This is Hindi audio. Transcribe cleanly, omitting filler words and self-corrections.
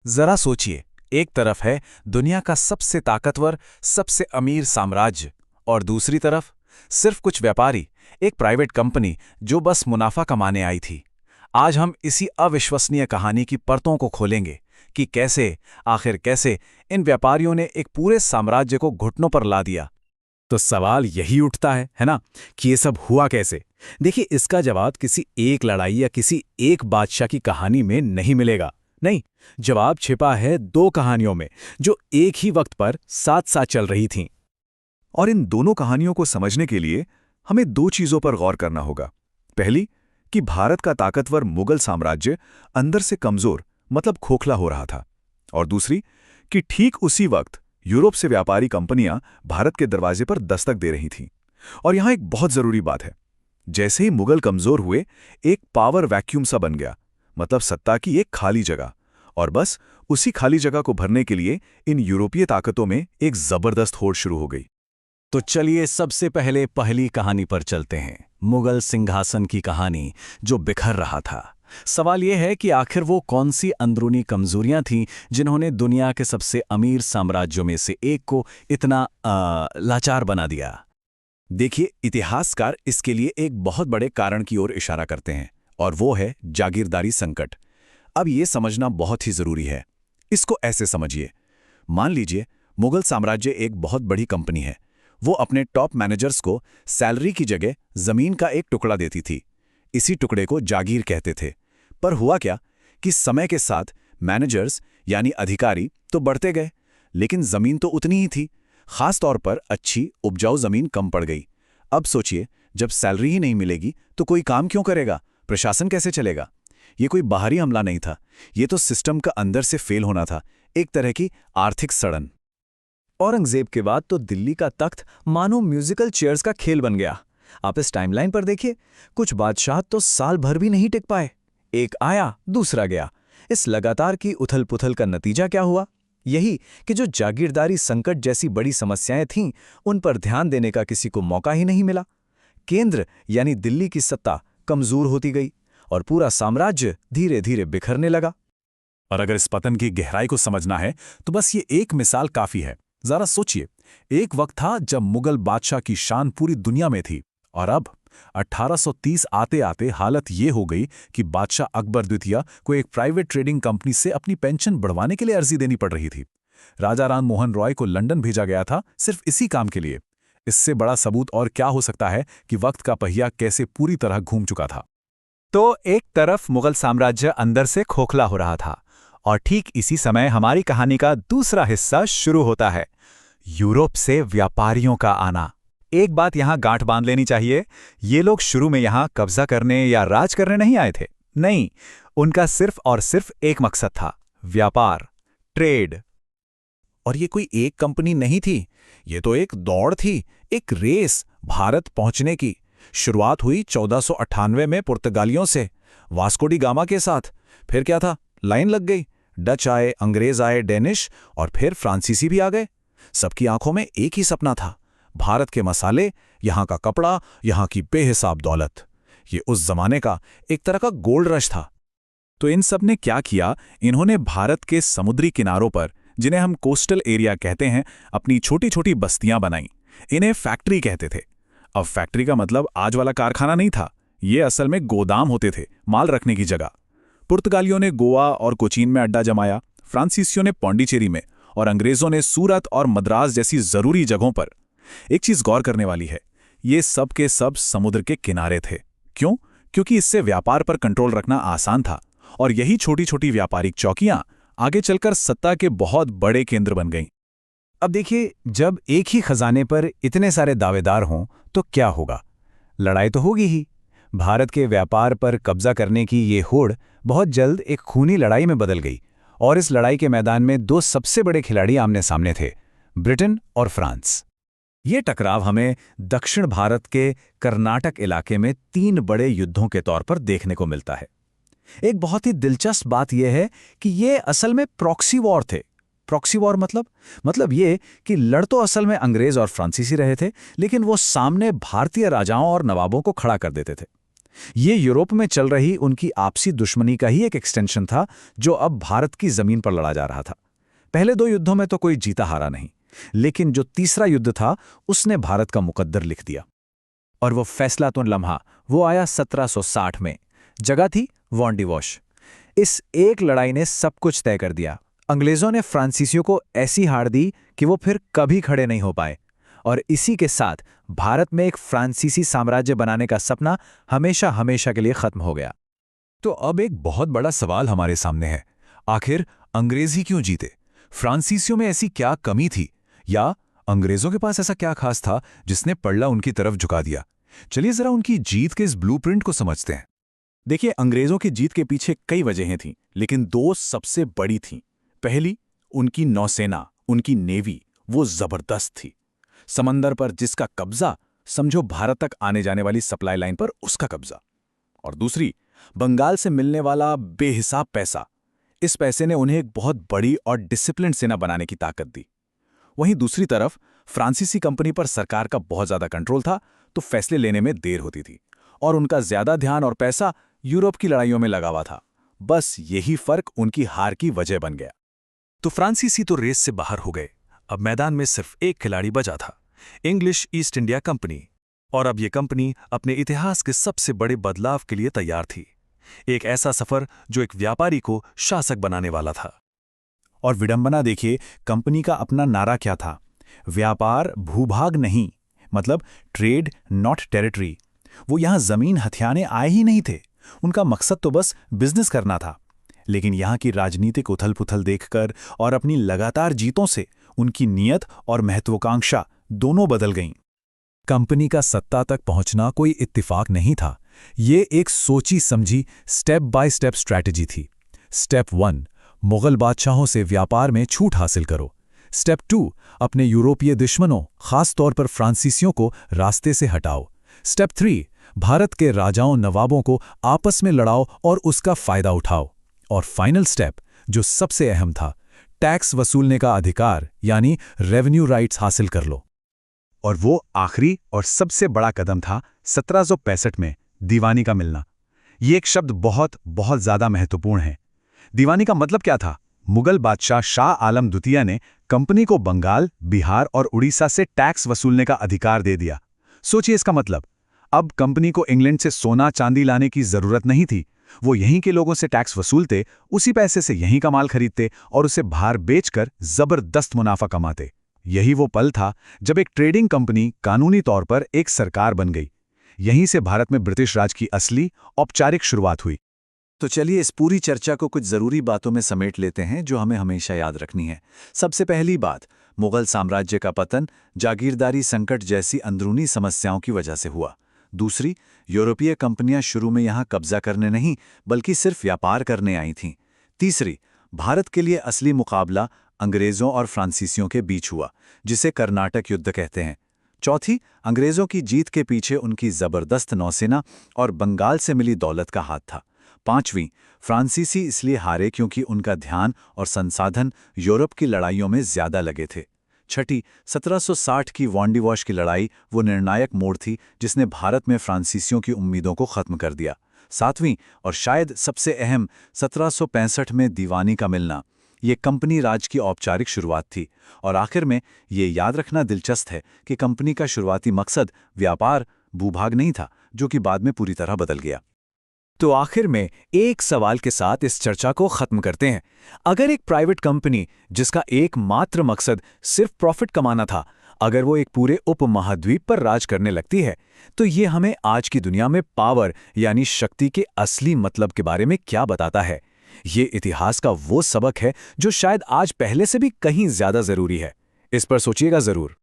जरा सोचिए, एक तरफ है दुनिया का सबसे ताकतवर, सबसे अमीर साम्राज्य, और दूसरी तरफ सिर्फ कुछ व्यापारी, एक प्राइवेट कंपनी जो बस मुनाफा कमाने आई थी। आज हम इसी अविश्वसनीय कहानी की परतों को खोलेंगे कि आखिर कैसे इन व्यापारियों ने एक पूरे साम्राज्य को घुटनों पर ला दिया। तो सवाल यही उठता है ना, कि ये सब हुआ कैसे। देखिए, इसका जवाब किसी एक लड़ाई या किसी एक बादशाह की कहानी में नहीं मिलेगा। नहीं, जवाब छिपा है दो कहानियों में जो एक ही वक्त पर साथ साथ चल रही थीं। और इन दोनों कहानियों को समझने के लिए हमें दो चीजों पर गौर करना होगा। पहली, कि भारत का ताकतवर मुगल साम्राज्य अंदर से कमजोर मतलब खोखला हो रहा था, और दूसरी, कि ठीक उसी वक्त यूरोप से व्यापारी कंपनियां भारत के दरवाजे पर दस्तक दे रही थीं। और यहां एक बहुत जरूरी बात है, जैसे ही मुगल कमजोर हुए, एक पावर वैक्यूम सा बन गया, मतलब सत्ता की एक खाली जगह, और बस उसी खाली जगह को भरने के लिए इन यूरोपीय ताकतों में एक जबरदस्त होड़ शुरू हो गई। तो चलिए सबसे पहले पहली कहानी पर चलते हैं, मुगल सिंहासन की कहानी जो बिखर रहा था। सवाल यह है कि आखिर वो कौन सी अंदरूनी कमजोरियां थीं जिन्होंने दुनिया के सबसे अमीर साम्राज्यों में से एक को इतना लाचार बना दिया। देखिए, इतिहासकार इसके लिए एक बहुत बड़े कारण की ओर इशारा करते हैं, और वो है जागीरदारी संकट। अब ये समझना बहुत ही जरूरी है। इसको ऐसे समझिए, मान लीजिए मुगल साम्राज्य एक बहुत बड़ी कंपनी है। वो अपने टॉप मैनेजर्स को सैलरी की जगह जमीन का एक टुकड़ा देती थी। इसी टुकड़े को जागीर कहते थे। पर हुआ क्या कि समय के साथ मैनेजर्स यानी अधिकारी तो बढ़ते गए, लेकिन जमीन तो उतनी ही थी। खास तौर पर अच्छी उपजाऊ जमीन कम पड़ गई। अब सोचिए, जब सैलरी ही नहीं मिलेगी तो कोई काम क्यों करेगा, प्रशासन कैसे चलेगा। ये कोई बाहरी हमला नहीं था, ये तो सिस्टम का अंदर से फेल होना था, एक तरह की आर्थिक सड़न। औरंगजेब के बाद तो दिल्ली का तख्त मानो म्यूजिकल चेयर्स का खेल बन गया। आप इस टाइमलाइन पर देखिए, कुछ बादशाह तो साल भर भी नहीं टिक पाए। एक आया, दूसरा गया। इस लगातार की उथल पुथल का नतीजा क्या हुआ? यही कि जो जागीरदारी संकट जैसी बड़ी समस्याएं थीं, उन पर ध्यान देने का किसी को मौका ही नहीं मिला। केंद्र यानी दिल्ली की सत्ता कमजोर होती गई और पूरा साम्राज्य धीरे धीरे बिखरने लगा। और अगर इस पतन की गहराई को समझना है तो बस ये एक मिसाल काफी है। जरा सोचिए, एक वक्त था जब मुगल बादशाह की शान पूरी दुनिया में थी, और अब 1830 आते आते हालत ये हो गई कि बादशाह अकबर द्वितीय को एक प्राइवेट ट्रेडिंग कंपनी से अपनी पेंशन बढ़वाने के लिए अर्जी देनी पड़ रही थी। राजा राम मोहन रॉय को लंदन भेजा गया था सिर्फ इसी काम के लिए। इससे बड़ा सबूत और क्या हो सकता है कि वक्त का पहिया कैसे पूरी तरह घूम चुका था। तो एक तरफ मुगल साम्राज्य अंदर से खोखला हो रहा था, और ठीक इसी समय हमारी कहानी का दूसरा हिस्सा शुरू होता है, यूरोप से व्यापारियों का आना। एक बात यहां गांठ बांध लेनी चाहिए, ये लोग शुरू में यहां कब्जा करने या राज करने नहीं आए थे। नहीं, उनका सिर्फ और सिर्फ एक मकसद था, व्यापार, ट्रेड। और ये कोई एक कंपनी नहीं थी, ये तो एक दौड़ थी, एक रेस भारत पहुंचने की। शुरुआत हुई 1498 में पुर्तगालियों से, वास्को डी गामा के साथ। फिर क्या था, लाइन लग गई। डच आए, अंग्रेज आए, डेनिश, और फिर फ्रांसीसी भी आ गए। सबकी आंखों में एक ही सपना था, भारत के मसाले, यहां का कपड़ा, यहां की बेहिसाब दौलत। ये उस जमाने का एक तरह का गोल्ड रश था। तो इन सब ने क्या किया, इन्होंने भारत के समुद्री किनारों पर, जिन्हें हम कोस्टल एरिया कहते हैं, अपनी छोटी छोटी बस्तियां बनाई। इन्हें फैक्ट्री कहते थे। अब फैक्ट्री का मतलब आज वाला कारखाना नहीं था, ये असल में गोदाम होते थे, माल रखने की जगह। पुर्तगालियों ने गोवा और कोचीन में अड्डा जमाया, फ्रांसीसियों ने पौंडीचेरी में, और अंग्रेजों ने सूरत और मद्रास जैसी जरूरी जगहों पर। एक चीज गौर करने वाली है, ये सब के सब समुद्र के किनारे थे। क्यों? क्योंकि इससे व्यापार पर कंट्रोल रखना आसान था, और यही छोटी छोटी व्यापारिक चौकियां आगे चलकर सत्ता के बहुत बड़े केंद्र बन गईं। अब देखिए, जब एक ही खजाने पर इतने सारे दावेदार हों तो क्या होगा? लड़ाई तो होगी ही। भारत के व्यापार पर कब्जा करने की ये होड़ बहुत जल्द एक खूनी लड़ाई में बदल गई, और इस लड़ाई के मैदान में दो सबसे बड़े खिलाड़ी आमने सामने थे, ब्रिटेन और फ्रांस। ये टकराव हमें दक्षिण भारत के कर्नाटक इलाके में 3 बड़े युद्धों के तौर पर देखने को मिलता है। एक बहुत ही दिलचस्प बात यह है कि ये असल में प्रॉक्सी वॉर थे। प्रॉक्सी वॉर मतलब ये कि लड़ तो असल में अंग्रेज और फ्रांसीसी रहे थे, लेकिन वो सामने भारतीय राजाओं और नवाबों को खड़ा कर देते थे। ये यूरोप में चल रही उनकी आपसी दुश्मनी का ही एक एक्सटेंशन था, जो अब भारत की जमीन पर लड़ा जा रहा था। पहले 2 युद्धों में तो कोई जीता हारा नहीं, लेकिन जो तीसरा युद्ध था उसने भारत का मुकद्दर लिख दिया। और वो फैसलातुन लम्हा वो आया 1760 में। जगह थी वॉन्डिवॉश। इस एक लड़ाई ने सब कुछ तय कर दिया। अंग्रेजों ने फ्रांसीसियों को ऐसी हार दी कि वो फिर कभी खड़े नहीं हो पाए, और इसी के साथ भारत में एक फ्रांसीसी साम्राज्य बनाने का सपना हमेशा हमेशा के लिए खत्म हो गया। तो अब एक बहुत बड़ा सवाल हमारे सामने है, आखिर अंग्रेज ही क्यों जीते? फ्रांसीसियों में ऐसी क्या कमी थी, या अंग्रेजों के पास ऐसा क्या खास था जिसने पड़ला उनकी तरफ झुका दिया? चलिए जरा उनकी जीत के इस ब्लूप्रिंट को समझते हैं। देखिए, अंग्रेजों की जीत के पीछे कई वजहें थीं, लेकिन 2 सबसे बड़ी थीं। पहली, उनकी नौसेना, उनकी नेवी, वो जबरदस्त थी। समंदर पर जिसका कब्जा, समझो भारत तक आने जाने वाली सप्लाई लाइन पर उसका कब्जा। और दूसरी, बंगाल से मिलने वाला बेहिसाब पैसा। इस पैसे ने उन्हें एक बहुत बड़ी और डिसिप्लिन सेना बनाने की ताकत दी। वहीं दूसरी तरफ फ्रांसीसी कंपनी पर सरकार का बहुत ज्यादा कंट्रोल था, तो फैसले लेने में देर होती थी, और उनका ज्यादा ध्यान और पैसा यूरोप की लड़ाइयों में लगा हुआ था। बस यही फर्क उनकी हार की वजह बन गया। तो फ्रांसीसी तो रेस से बाहर हो गए। अब मैदान में सिर्फ एक खिलाड़ी बचा था, इंग्लिश ईस्ट इंडिया कंपनी। और अब ये कंपनी अपने इतिहास के सबसे बड़े बदलाव के लिए तैयार थी। एक ऐसा सफर जो एक व्यापारी को शासक बनाने वाला था। और विडंबना देखिए, कंपनी का अपना नारा क्या था? व्यापार भूभाग नहीं, मतलब ट्रेड नॉट टेरिटरी। वो यहां जमीन हथियाने आए ही नहीं थे, उनका मकसद तो बस बिजनेस करना था। लेकिन यहां की राजनीतिक उथल-पुथल देखकर और अपनी लगातार जीतों से उनकी नीयत और महत्वाकांक्षा दोनों बदल गईं। कंपनी का सत्ता तक पहुंचना कोई इत्तिफाक नहीं था, ये एक सोची समझी स्टेप बाय स्टेप स्ट्रैटेजी थी। स्टेप 1, मुगल बादशाहों से व्यापार में छूट हासिल करो। स्टेप 2, अपने यूरोपीय दुश्मनों, खास तौर पर फ्रांसीसियों को रास्ते से हटाओ। स्टेप 3, भारत के राजाओं नवाबों को आपस में लड़ाओ और उसका फायदा उठाओ। और फाइनल स्टेप, जो सबसे अहम था, टैक्स वसूलने का अधिकार यानी रेवेन्यू राइट्स हासिल कर लो। और वो आखिरी और सबसे बड़ा कदम था 1765 में दीवानी का मिलना। ये एक शब्द बहुत बहुत ज्यादा महत्वपूर्ण है। दीवानी का मतलब क्या था? मुगल बादशाह शाह आलम द्वितीय ने कंपनी को बंगाल, बिहार और उड़ीसा से टैक्स वसूलने का अधिकार दे दिया। सोचिए इसका मतलब, अब कंपनी को इंग्लैंड से सोना चांदी लाने की जरूरत नहीं थी। वो यहीं के लोगों से टैक्स वसूलते, उसी पैसे से यहीं का माल खरीदते और उसे बाहर बेचकर जबरदस्त मुनाफा कमाते। यही वो पल था जब एक ट्रेडिंग कंपनी कानूनी तौर पर एक सरकार बन गई। यहीं से भारत में ब्रिटिश राज की असली औपचारिक शुरुआत हुई। तो चलिए इस पूरी चर्चा को कुछ ज़रूरी बातों में समेट लेते हैं जो हमें हमेशा याद रखनी है। सबसे पहली बात, मुगल साम्राज्य का पतन जागीरदारी संकट जैसी अंदरूनी समस्याओं की वजह से हुआ। दूसरी, यूरोपीय कंपनियां शुरू में यहां कब्जा करने नहीं बल्कि सिर्फ व्यापार करने आई थीं। तीसरी, भारत के लिए असली मुकाबला अंग्रेज़ों और फ्रांसीसियों के बीच हुआ, जिसे कर्नाटक युद्ध कहते हैं। चौथी, अंग्रेज़ों की जीत के पीछे उनकी ज़बरदस्त नौसेना और बंगाल से मिली दौलत का हाथ था। पांचवीं, फ्रांसीसी इसलिए हारे क्योंकि उनका ध्यान और संसाधन यूरोप की लड़ाइयों में ज्यादा लगे थे। छठी, 1760 की वॉन्डिवॉश की लड़ाई वो निर्णायक मोड़ थी जिसने भारत में फ्रांसीसियों की उम्मीदों को खत्म कर दिया। सातवीं और शायद सबसे अहम, 1765 में दीवानी का मिलना, ये कंपनी राज की औपचारिक शुरुआत थी। और आखिर में ये याद रखना दिलचस्प है कि कंपनी का शुरुआती मकसद व्यापार, भूभाग नहीं था, जो कि बाद में पूरी तरह बदल गया। तो आखिर में एक सवाल के साथ इस चर्चा को खत्म करते हैं। अगर एक प्राइवेट कंपनी जिसका एकमात्र मकसद सिर्फ प्रॉफिट कमाना था, अगर वो एक पूरे उपमहाद्वीप पर राज करने लगती है, तो ये हमें आज की दुनिया में पावर यानी शक्ति के असली मतलब के बारे में क्या बताता है? ये इतिहास का वो सबक है जो शायद आज पहले से भी कहीं ज्यादा जरूरी है। इस पर सोचिएगा जरूर।